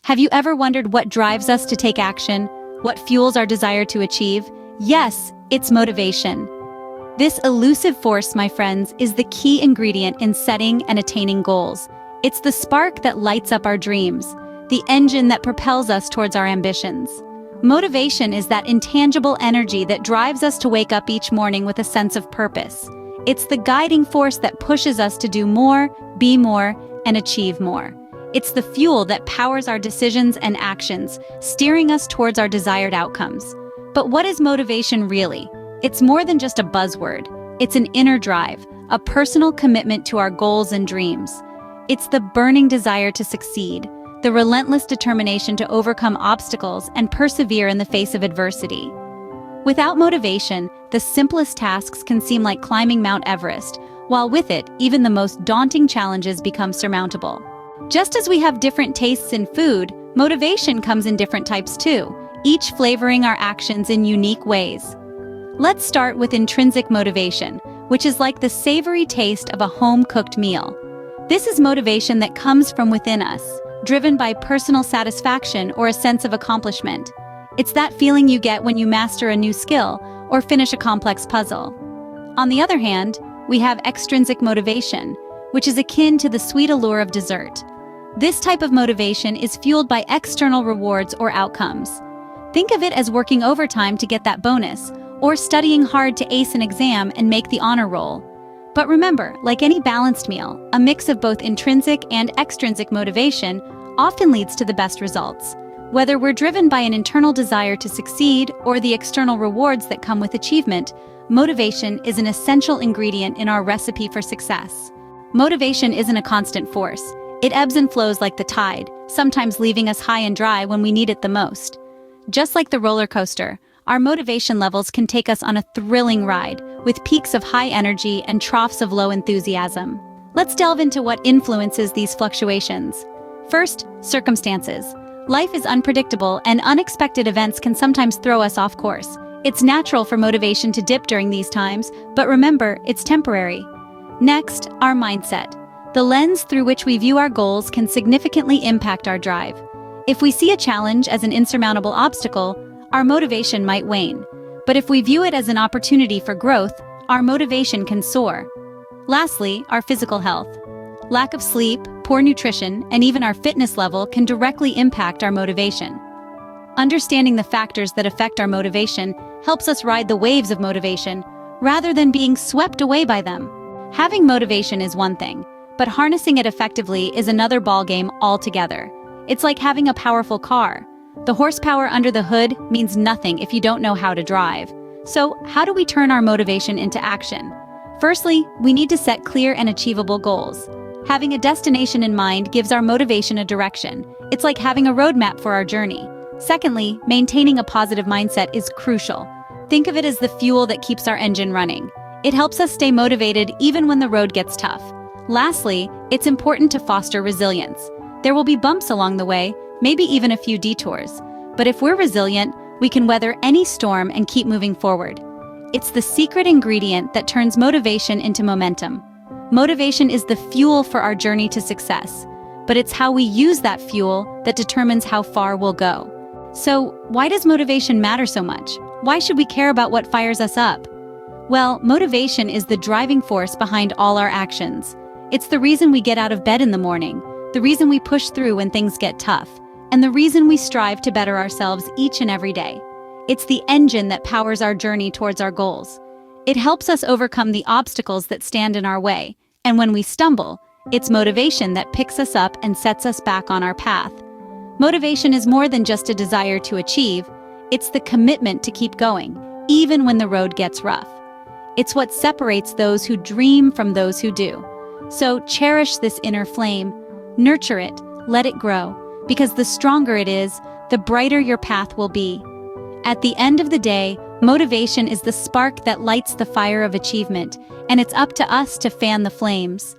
Have you ever wondered what drives us to take action? What fuels our desire to achieve? Yes, it's motivation. This elusive force, my friends, is the key ingredient in setting and attaining goals. It's the spark that lights up our dreams, the engine that propels us towards our ambitions. Motivation is that intangible energy that drives us to wake up each morning with a sense of purpose. It's the guiding force that pushes us to do more, be more, and achieve more. It's the fuel that powers our decisions and actions, steering us towards our desired outcomes. But what is motivation really? It's more than just a buzzword. It's an inner drive, a personal commitment to our goals and dreams. It's the burning desire to succeed, the relentless determination to overcome obstacles and persevere in the face of adversity. Without motivation, the simplest tasks can seem like climbing Mount Everest, while with it, even the most daunting challenges become surmountable. Just as we have different tastes in food, motivation comes in different types too, each flavoring our actions in unique ways. Let's start with intrinsic motivation, which is like the savory taste of a home-cooked meal. This is motivation that comes from within us, driven by personal satisfaction or a sense of accomplishment. It's that feeling you get when you master a new skill or finish a complex puzzle. On the other hand, we have extrinsic motivation, which is akin to the sweet allure of dessert. This type of motivation is fueled by external rewards or outcomes. Think of it as working overtime to get that bonus, or studying hard to ace an exam and make the honor roll. But remember, like any balanced meal, a mix of both intrinsic and extrinsic motivation often leads to the best results. Whether we're driven by an internal desire to succeed or the external rewards that come with achievement, motivation is an essential ingredient in our recipe for success. Motivation isn't a constant force. It ebbs and flows like the tide, sometimes leaving us high and dry when we need it the most. Just like the roller coaster, our motivation levels can take us on a thrilling ride, with peaks of high energy and troughs of low enthusiasm. Let's delve into what influences these fluctuations. First, circumstances. Life is unpredictable, and unexpected events can sometimes throw us off course. It's natural for motivation to dip during these times, but remember, it's temporary. Next, our mindset. The lens through which we view our goals can significantly impact our drive. If we see a challenge as an insurmountable obstacle, our motivation might wane. But if we view it as an opportunity for growth, our motivation can soar. Lastly, our physical health. Lack of sleep, poor nutrition, and even our fitness level can directly impact our motivation. Understanding the factors that affect our motivation helps us ride the waves of motivation, rather than being swept away by them. Having motivation is one thing, but harnessing it effectively is another ballgame altogether. It's like having a powerful car. The horsepower under the hood means nothing if you don't know how to drive. So, how do we turn our motivation into action? Firstly, we need to set clear and achievable goals. Having a destination in mind gives our motivation a direction. It's like having a roadmap for our journey. Secondly, maintaining a positive mindset is crucial. Think of it as the fuel that keeps our engine running. It helps us stay motivated even when the road gets tough. Lastly, it's important to foster resilience. There will be bumps along the way, maybe even a few detours. But if we're resilient, we can weather any storm and keep moving forward. It's the secret ingredient that turns motivation into momentum. Motivation is the fuel for our journey to success, but it's how we use that fuel that determines how far we'll go. So, why does motivation matter so much? Why should we care about what fires us up? Well, motivation is the driving force behind all our actions. It's the reason we get out of bed in the morning, the reason we push through when things get tough, and the reason we strive to better ourselves each and every day. It's the engine that powers our journey towards our goals. It helps us overcome the obstacles that stand in our way, and when we stumble, it's motivation that picks us up and sets us back on our path. Motivation is more than just a desire to achieve, it's the commitment to keep going, even when the road gets rough. It's what separates those who dream from those who do. So cherish this inner flame, nurture it, let it grow, because the stronger it is, the brighter your path will be. At the end of the day, motivation is the spark that lights the fire of achievement, and it's up to us to fan the flames.